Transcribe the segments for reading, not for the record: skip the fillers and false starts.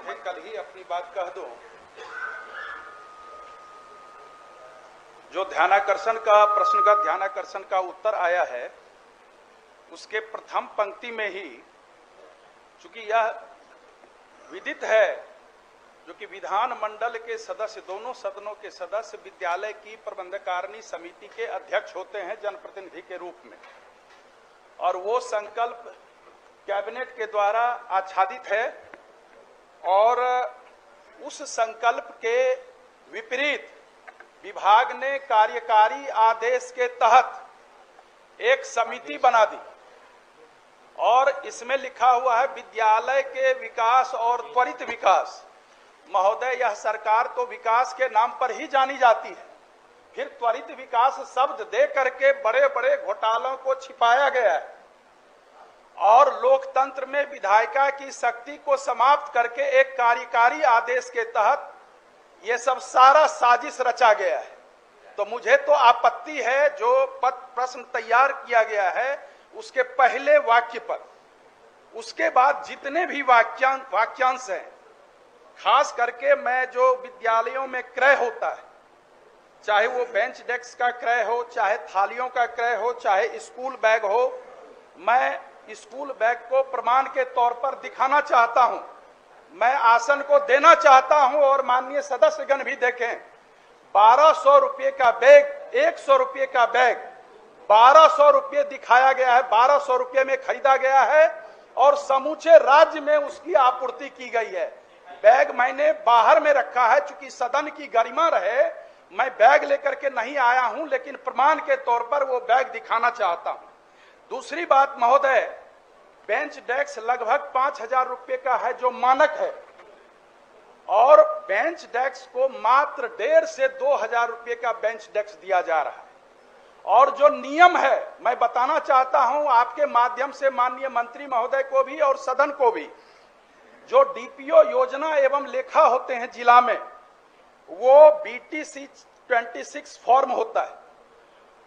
थे, कल ही अपनी बात कह दूं। जो ध्यानाकर्षण का प्रश्न का ध्यानाकर्षण का उत्तर आया है, उसके प्रथम पंक्ति में ही, चूंकि यह विदित है, जो कि विधान मंडल के सदस्य, दोनों सदनों के सदस्य विद्यालय की प्रबंधकारिणी समिति के अध्यक्ष होते हैं जनप्रतिनिधि के रूप में, और वो संकल्प कैबिनेट के द्वारा आच्छादित है। और उस संकल्प के विपरीत विभाग ने कार्यकारी आदेश के तहत एक समिति बना दी, और इसमें लिखा हुआ है विद्यालय के विकास और त्वरित विकास। महोदय, यह सरकार तो विकास के नाम पर ही जानी जाती है, फिर त्वरित विकास शब्द दे करके बड़े बड़े घोटालों को छिपाया गया है, और लोकतंत्र में विधायिका की शक्ति को समाप्त करके एक कार्यकारी आदेश के तहत ये सब सारा साजिश रचा गया है। तो मुझे तो आपत्ति है जो प्रश्न तैयार किया गया है उसके पहले वाक्य पर, उसके बाद जितने भी वाक्यांश हैं, खास करके मैं जो विद्यालयों में क्रय होता है, चाहे वो बेंच डेस्क का क्रय हो, चाहे थालियों का क्रय हो, चाहे स्कूल बैग हो, मैं स्कूल बैग को प्रमाण के तौर पर दिखाना चाहता हूं, मैं आसन को देना चाहता हूं, और माननीय सदस्यगण भी देखें। 1200 रुपये का बैग, 100 रुपये का बैग, 1200 रुपये दिखाया गया है, 1200 रुपये में खरीदा गया है, और समूचे राज्य में उसकी आपूर्ति की गई है। बैग मैंने बाहर में रखा है, चूंकि सदन की गरिमा रहे, मैं बैग लेकर के नहीं आया हूं, लेकिन प्रमाण के तौर पर वो बैग दिखाना चाहता हूं। दूसरी बात महोदय, बेंच डेस्क लगभग 5000 रुपये का है जो मानक है, और बेंच डेस्क को मात्र 1.5 से 2000 रुपये का बेंच डेस्क दिया जा रहा है। और जो नियम है, मैं बताना चाहता हूं आपके माध्यम से माननीय मंत्री महोदय को भी और सदन को भी, जो डीपीओ योजना एवं लेखा होते हैं जिला में, वो बीटीसी 26 फॉर्म होता है,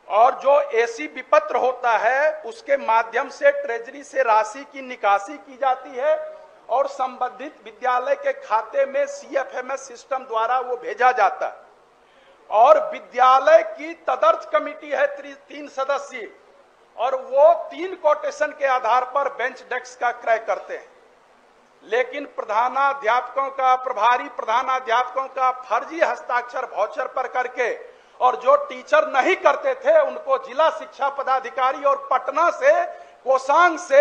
और जो एसी विपत्र होता है उसके माध्यम से ट्रेजरी से राशि की निकासी की जाती है, और संबंधित विद्यालय के खाते में सीएफएमएस सिस्टम द्वारा वो भेजा जाता है। और विद्यालय की तदर्थ कमेटी है 3 सदस्यीय, और वो 3 कोटेशन के आधार पर बेंच डेस्क का क्रय करते हैं। लेकिन प्रधानाध्यापकों का, प्रभारी प्रधानाध्यापकों का फर्जी हस्ताक्षर वाउचर पर करके, और जो टीचर नहीं करते थे उनको जिला शिक्षा पदाधिकारी और पटना से, कोषांग से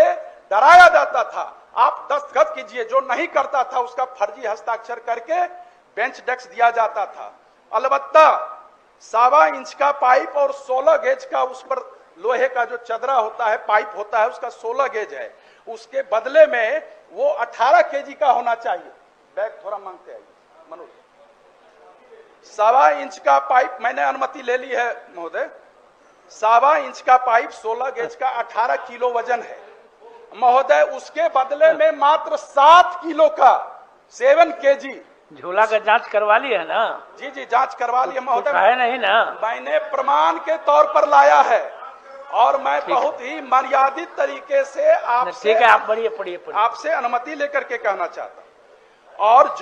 डराया जाता था, आप दस्तखत कीजिए, जो नहीं करता था उसका फर्जी हस्ताक्षर करके बेंच डेस्क दिया जाता था। अलबत्ता 1.25 इंच का पाइप और 16 गेज का, उस पर लोहे का जो चदरा होता है, पाइप होता है, उसका 16 गेज है, उसके बदले में वो 18 केजी का होना चाहिए। बैग थोड़ा मांगते हैं मनोज। 1.25 इंच का पाइप मैंने अनुमति ले ली है महोदय, 1.25 इंच का पाइप 16 गेज का 18 किलो वजन है महोदय, उसके बदले में मात्र 7 किलो का 7 केजी। झूला का जांच करवा ली है ना? जी जी, जांच करवा ली है महोदय, है नहीं ना? मैंने प्रमाण के तौर पर लाया है, और मैं बहुत ही मर्यादित तरीके से आपसे, ठीक है, आप पढ़िए आपसे अनुमति लेकर के कहना चाहता हूं। और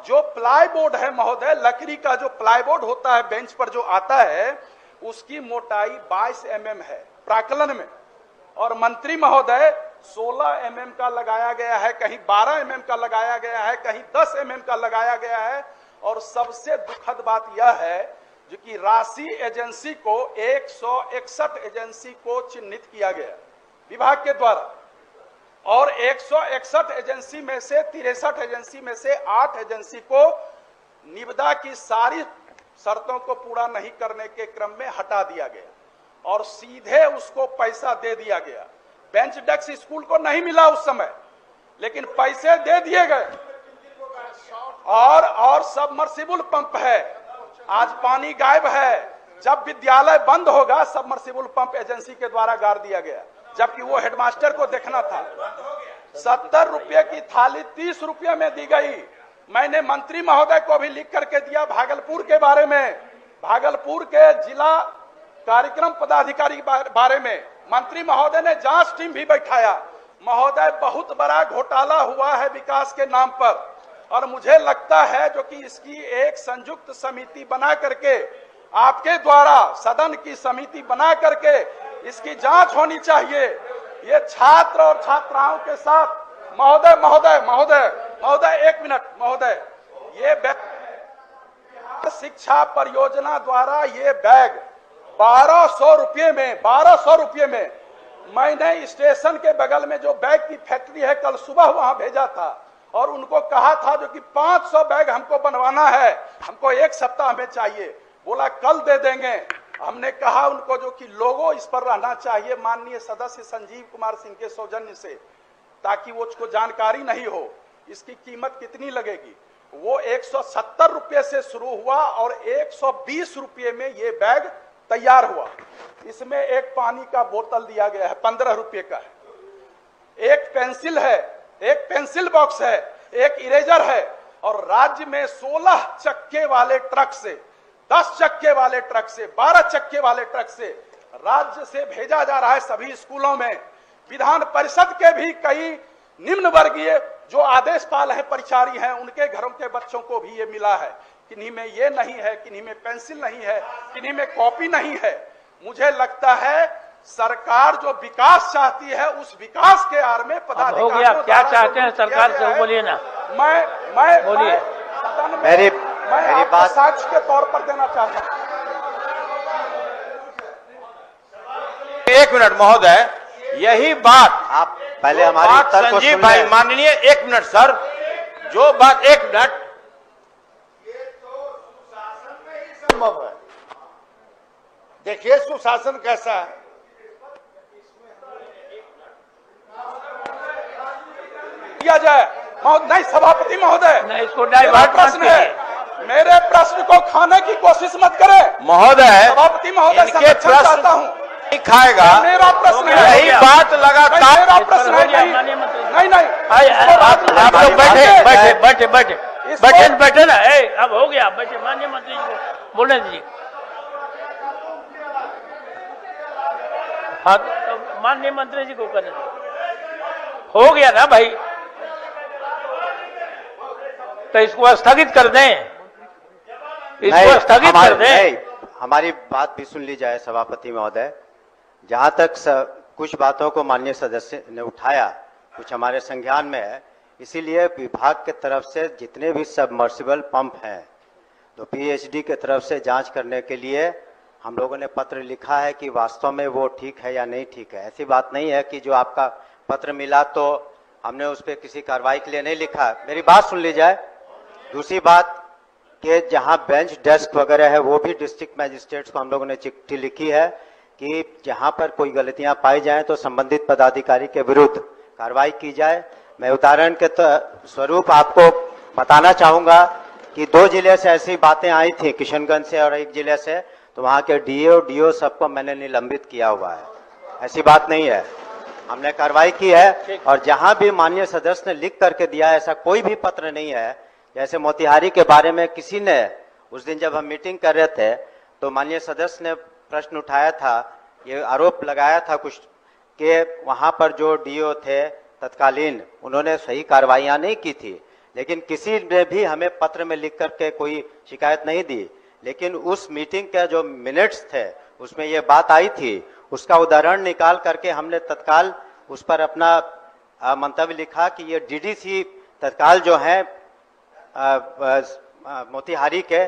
जो प्लाई बोर्ड है महोदय, लकड़ी का जो प्लाई बोर्ड होता है बेंच पर जो आता है, उसकी मोटाई 22 mm है प्राकलन में, और मंत्री महोदय 16 mm का लगाया गया है, कहीं 12 mm का लगाया गया है, कहीं 10 mm का लगाया गया है। और सबसे दुखद बात यह है जो कि राशि एजेंसी को 161 एजेंसी को चिन्हित किया गया विभाग के द्वारा, और 161 एजेंसी में से 63 एजेंसी में से 8 एजेंसी को निविदा की सारी शर्तों को पूरा नहीं करने के क्रम में हटा दिया गया, और सीधे उसको पैसा दे दिया गया। बेंच डेस्क स्कूल को नहीं मिला उस समय, लेकिन पैसे दे दिए गए। और सबमर्सिबल पंप है, आज पानी गायब है। जब विद्यालय बंद होगा, सबमर्सिबल पंप एजेंसी के द्वारा गाड़ दिया गया, जबकि वो हेडमास्टर को देखना था। 70 रुपये की थाली 30 रुपये में दी गई। मैंने मंत्री महोदय को भी लिख करके दिया भागलपुर के बारे में, भागलपुर के जिला कार्यक्रम पदाधिकारी के बारे में। मंत्री महोदय ने जांच टीम भी बैठाया। महोदय, बहुत बड़ा घोटाला हुआ है विकास के नाम पर, और मुझे लगता है जो कि इसकी एक संयुक्त समिति बना करके आपके द्वारा सदन की समिति बना करके इसकी जांच होनी चाहिए। ये छात्र और छात्राओं के साथ महोदय महोदय महोदय महोदय एक मिनट महोदय, ये शिक्षा परियोजना द्वारा ये बैग 1200 रुपये में मैंने स्टेशन के बगल में जो बैग की फैक्ट्री है कल सुबह वहां भेजा था और उनको कहा था जो कि 500 बैग हमको बनवाना है, हमको 1 सप्ताह में चाहिए। बोला कल दे देंगे। हमने कहा उनको जो कि लोगो इस पर रहना चाहिए माननीय सदस्य संजीव कुमार सिंह के सौजन्य से, ताकि वो उसको जानकारी नहीं हो इसकी कीमत कितनी लगेगी। वो 170 रुपये से शुरू हुआ और 120 रुपये में ये बैग तैयार हुआ। इसमें एक पानी का बोतल दिया गया है 15 रुपये का है, एक पेंसिल है, एक पेंसिल बॉक्स है, एक इरेजर है और राज्य में 16 चक्के वाले ट्रक से, 10 चक्के वाले ट्रक से, 12 चक्के वाले ट्रक से राज्य से भेजा जा रहा है सभी स्कूलों में। विधान परिषद के भी कई निम्न वर्गीय जो आदेशपाल है, परिचारी हैं, उनके घरों के बच्चों को भी ये मिला है। किन्हीं में ये नहीं है, किन्हीं में पेंसिल नहीं है, किन्हीं में कॉपी नहीं है। मुझे लगता है सरकार जो विकास चाहती है उस विकास के आड़ में पदाधिकारियों क्या चाहते हैं सरकार से बोलिए ना। मैं बोलिए। मेरी बात साक्ष्य के तौर पर देना चाहता हूं। 1 मिनट महोदय, यही बात आप पहले हमारी उत्तर को संजीव भाई माननीय 1 मिनट सर, जो बात 1 मिनट संभव है। देखिए सुशासन कैसा है। किया जाए नहीं सभापति महोदय, नहीं इसको डाइवर्ट प्रश्न है, मेरे प्रश्न को खाने की कोशिश मत करें महोदय। सभापति महोदय इनके प्रश्न चाहता हूं नहीं खाएगा, मेरा प्रश्न है, यही बात लगातार मेरा प्रश्न है नहीं आप लोग बैठे ना। अब हो गया, बैठे माननीय मंत्री जी को बोलने दीजिए। हाँ तो माननीय मंत्री जी को करने दीजिए। हो गया ना भाई, तो इसको स्थगित कर दें, इसको स्थगित कर दें। हमारी बात भी सुन ली जाए सभापति महोदय। जहां तक कुछ बातों को माननीय सदस्य ने उठाया, कुछ हमारे संज्ञान में है, इसीलिए विभाग के तरफ से जितने भी सबमर्सिबल पंप हैं तो पीएचडी के तरफ से जांच करने के लिए हम लोगों ने पत्र लिखा है कि वास्तव में वो ठीक है या नहीं ठीक है। ऐसी बात नहीं है कि जो आपका पत्र मिला तो हमने उस पर किसी कार्रवाई के लिए नहीं लिखा। मेरी बात सुन ली जाए। दूसरी बात कि जहां बेंच डेस्क वगैरह है वो भी डिस्ट्रिक्ट मैजिस्ट्रेट्स को हम लोगों ने चिट्ठी लिखी है कि जहां पर कोई गलतियां पाई जाएं तो संबंधित पदाधिकारी के विरुद्ध कार्रवाई की जाए। मैं उदाहरण के स्वरूप आपको बताना चाहूंगा कि 2 जिले से ऐसी बातें आई थी, किशनगंज से और एक जिले से, तो वहां के डीओ सबको मैंने निलंबित किया हुआ है। ऐसी बात नहीं है, हमने कार्रवाई की है। और जहां भी माननीय सदस्य ने लिख करके दिया, ऐसा कोई भी पत्र नहीं है। जैसे मोतिहारी के बारे में किसी ने उस दिन जब हम मीटिंग कर रहे थे तो माननीय सदस्य ने प्रश्न उठाया था, ये आरोप लगाया था कुछ कि वहां पर जो डीओ थे तत्कालीन, उन्होंने सही कार्रवाइयां नहीं की थी। लेकिन किसी ने भी हमें पत्र में लिख करके कोई शिकायत नहीं दी। लेकिन उस मीटिंग के जो मिनट्स थे उसमें ये बात आई थी, उसका उदाहरण निकाल करके हमने तत्काल उस पर अपना मंतव्य लिखा कि ये डीडीसी तत्काल जो है मोतिहारी के,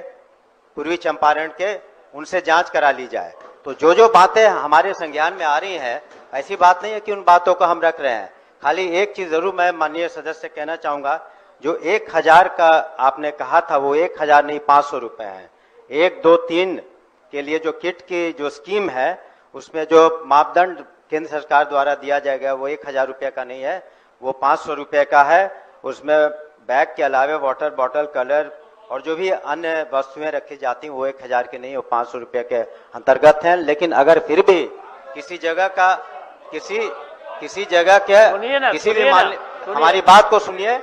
पूर्वी चंपारण के, उनसे जांच करा ली जाए। तो जो बातें हमारे संज्ञान में आ रही हैं, ऐसी बात नहीं है कि उन बातों को हम रख रहे हैं। खाली एक चीज जरूर मैं माननीय सदस्य से कहना चाहूंगा, जो 1000 का आपने कहा था वो 1000 नहीं 500 रुपए है। 1, 2, 3 के लिए जो किट की जो स्कीम है उसमें जो मापदंड केंद्र सरकार द्वारा दिया जाएगा वो 1000 रुपये का नहीं है, वो 500 रुपये का है। उसमें बैग के अलावे वाटर बॉटल, कलर और जो भी अन्य वस्तुएं रखी जाती हैं वो 1000 के नहीं, वो 500 रुपये के अंतर्गत हैं। लेकिन अगर फिर भी किसी जगह का किसी जगह के किसी भी हमारी बात को सुनिए।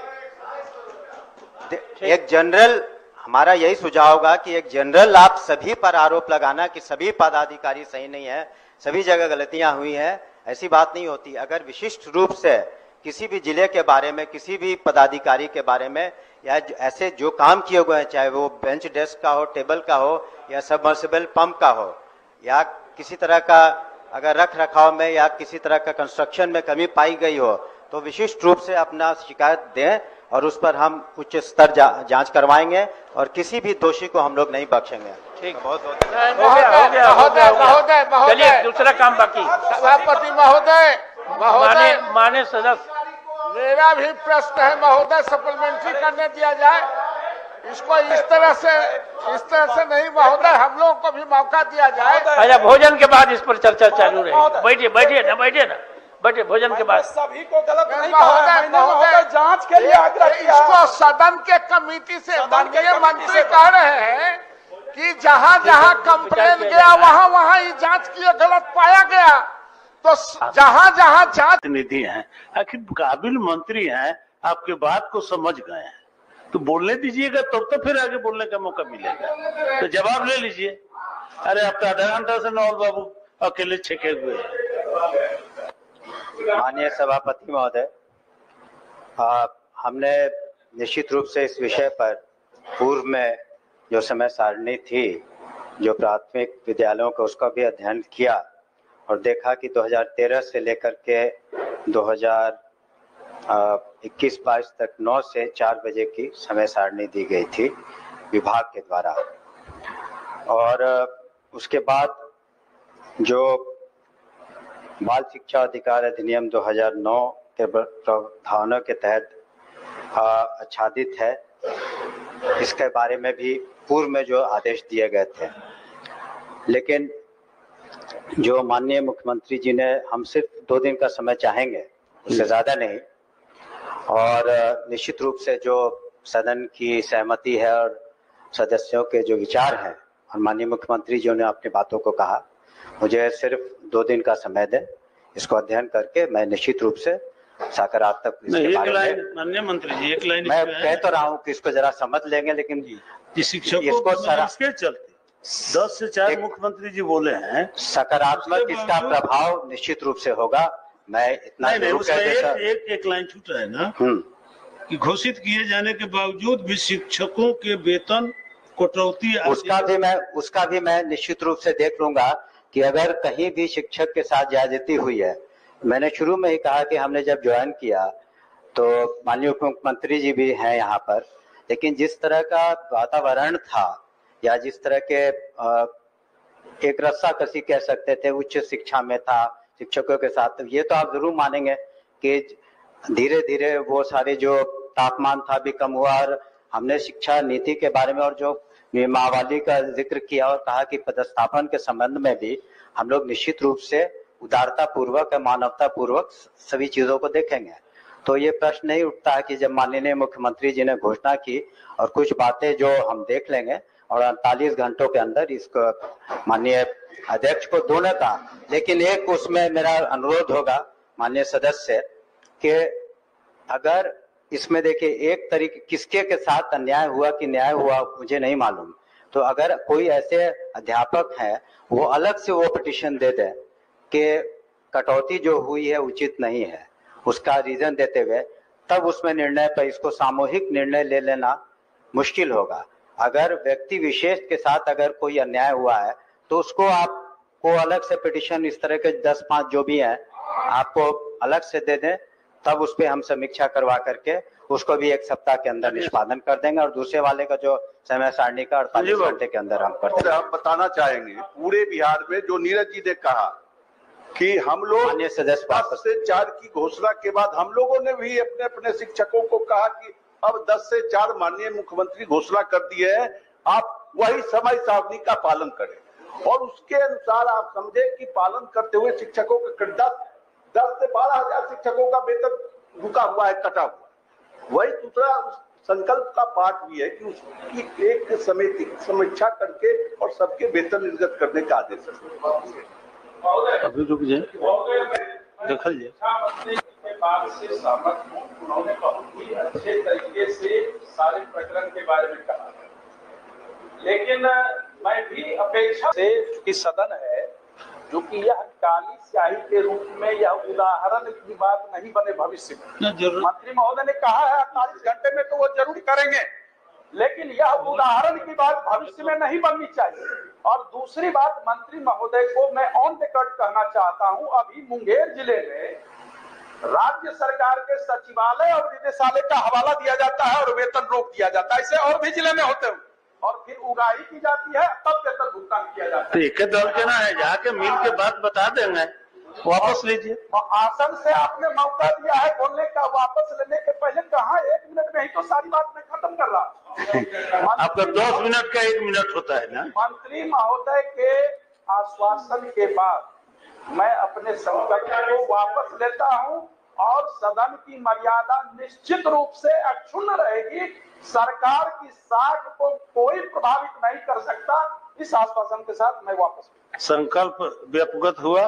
एक जनरल, हमारा यही सुझाव होगा कि एक जनरल आप सभी पर आरोप लगाना कि सभी पदाधिकारी सही नहीं है, सभी जगह गलतियां हुई हैं, ऐसी बात नहीं होती। अगर विशिष्ट रूप से किसी भी जिले के बारे में, किसी भी पदाधिकारी के बारे में या ऐसे जो काम किए हुए हैं, चाहे वो बेंच डेस्क का हो, टेबल का हो, या सबमर्सिबल पंप का हो, या किसी तरह का अगर रख रखाव में या किसी तरह का कंस्ट्रक्शन में कमी पाई गई हो, तो विशिष्ट रूप से अपना शिकायत दें और उस पर हम उच्च स्तर जांच करवाएंगे और किसी भी दोषी को हम लोग नहीं बख्शेंगे। ठीक, बहुत महोदय, चलिए दूसरा काम बाकी। सभापति महोदय, माने सदस्य, मेरा भी प्रश्न है महोदय, सप्लीमेंट्री करने दिया जाए इसको। इस तरह से नहीं महोदय, हम लोगों को भी मौका दिया जाए। अच्छा, भोजन के बाद इस पर चर्चा चालू रहेगी। बैठिए ना, भोजन के बाद। सभी को गलत नहीं कहा है, मैंने महोदय जांच के लिए आग्रह किया। इसको सदन के कमेटी से माननीय मंत्री कह रहे हैं कि जहां कंप्लेन गया वहां ये जांच की, गलत पाया गया तो जहां जांच। प्रतिनिधि हैं, आखिर काबिल मंत्री हैं, आपके बात को समझ गए हैं तो बोलने दीजिएगा, तब तो फिर आगे बोलने का मौका मिलेगा। तो जवाब ले लीजिए। अरे अब तो आधा घंटा से नौल बाबू अकेले छेके हुए हैं। माननीय सभापति महोदय, हमने निश्चित रूप से इस विषय पर पूर्व में जो समय सारणी थी, जो प्राथमिक विद्यालयों का, उसका भी अध्ययन किया और देखा कि 2013 से लेकर के 2021-22 तक 9 से 4 बजे की समय सारणी दी गई थी विभाग के द्वारा। और उसके बाद जो बाल शिक्षा अधिकार अधिनियम 2009 के प्रावधानों के तहत आच्छादित है, इसके बारे में भी पूर्व में जो आदेश दिए गए थे, लेकिन जो माननीय मुख्यमंत्री जी ने, हम सिर्फ 2 दिन का समय चाहेंगे, उससे ज्यादा नहीं, और निश्चित रूप से जो सदन की सहमति है और सदस्यों के जो विचार हैं, और माननीय मुख्यमंत्री जी ने अपनी बातों को कहा, मुझे सिर्फ 2 दिन का समय दें, इसको अध्ययन करके मैं निश्चित रूप से सकारात्मक इसके बारे में। माननीय मंत्री जी, एक लाइन मैं कह तो रहा हूँ कि इसको जरा समझ लेंगे, लेकिन शिक्षकों इसको के चलते 10 से 4 मुख्यमंत्री जी बोले हैं, सकारात्मक इसका प्रभाव निश्चित रूप से होगा। मैं इतना जरूर कह देता। एक लाइन छूट रहा है ना कि घोषित किए जाने के बावजूद भी शिक्षकों के वेतन कटौती, उसका भी मैं निश्चित रूप से देख लूंगा कि अगर कहीं भी शिक्षक के साथ ज्यादती हुई है। मैंने शुरू में ही कहा कि हमने जब ज्वाइन किया तो माननीय मुख्यमंत्री जी भी हैं यहाँ पर, लेकिन जिस तरह का वातावरण था या जिस तरह के एक रस्साकसी कह सकते थे उच्च शिक्षा में था शिक्षकों के साथ, तो ये तो आप जरूर मानेंगे कि धीरे धीरे वो सारे जो तापमान था भी कम हुआ। और हमने शिक्षा नीति के बारे में और जो नियमावली का जिक्र किया और कहा कि पदस्थापन के संबंध में भी हम लोग निश्चित रूप से उदारता पूर्वक, मानवता पूर्वक सभी चीजों को देखेंगे। तो ये प्रश्न नहीं उठता है कि जब माननीय मुख्यमंत्री जी ने घोषणा की और कुछ बातें जो हम देख लेंगे और 48 घंटों के अंदर इसको माननीय अध्यक्ष को दोनों का, लेकिन एक उसमें मेरा अनुरोध होगा माननीय सदस्य कि अगर इसमें देखिए एक तरीके किसके के साथ अन्याय हुआ कि न्याय हुआ मुझे नहीं मालूम, तो अगर कोई ऐसे अध्यापक हैं वो अलग से वो पिटीशन दे दे कि कटौती जो हुई है उचित नहीं है, उसका रीजन देते हुए, तब उसमें निर्णय पर इसको सामूहिक निर्णय ले लेना मुश्किल होगा। अगर व्यक्ति विशेष के साथ अगर कोई अन्याय हुआ है तो उसको आपको अलग से पिटीशन इस तरह के 10-5 जो भी हैं आपको अलग से दे दें, तब उस पर हम समीक्षा करवा करके उसको भी 1 सप्ताह के अंदर निष्पादन कर देंगे और दूसरे वाले का जो समय सारणी का 48 घंटे के अंदर हम कर देंगे। हम बताना चाहेंगे पूरे बिहार में जो नीरज जी ने कहा कि हम लोग 10 से 4 की घोषणा के बाद हम लोगों ने भी अपने अपने शिक्षकों को कहा कि अब 10 से 4 माननीय मुख्यमंत्री घोषणा कर दिए है, आप वही समय सारणी का पालन करें और उसके अनुसार आप समझे कि पालन करते हुए शिक्षकों के 10 से 12,000 शिक्षकों का वेतन रुका हुआ है, कटा हुआ है। वही दूसरा संकल्प का पाठ भी है कि उसकी एक समिति समीक्षा करके और सबके वेतन निर्गत करने का आदेश है। अभी रुक जाए, देखल जाए। बात से सहमत हूं, उन्होंने बहुत ही अच्छे तरीके से सारे प्रकरण के बारे में कहा, लेकिन मैं भी अपेक्षा से कि सदन है जो कि यह काली स्याही के रूप में यह उदाहरण की बात नहीं बने भविष्य में। मंत्री महोदय ने कहा है 48 घंटे में तो वो जरूर करेंगे, लेकिन यह उदाहरण की बात भविष्य में नहीं बननी चाहिए। और दूसरी बात, मंत्री महोदय को मैं ऑन रिकॉर्ड कहना चाहता हूं, अभी मुंगेर जिले में राज्य सरकार के सचिवालय और निदेशालय का हवाला दिया जाता है और वेतन रोक दिया जाता है। ऐसे और भी जिले में होते हैं और फिर उगाही की जाती है, तब वेतन भुगतान किया जाता है। तो एक दल के ना है, जाके मिल के बात बता देंगे, वापस लीजिए। आसन से आपने मौका दिया है बोलने का, वापस लेने के पहले कहा 1 मिनट में ही तो सारी बात मैं खत्म कर रहा। आपका 10 मिनट का 1 मिनट होता है ना। मंत्री महोदय के आश्वासन के बाद मैं अपने संकल्प को वापस लेता हूं और सदन की मर्यादा निश्चित रूप से अक्षुण्ण रहेगी। सरकार की साख को कोई प्रभावित नहीं कर सकता। इस आश्वासन के साथ मैं वापस। संकल्प व्यपगत हुआ।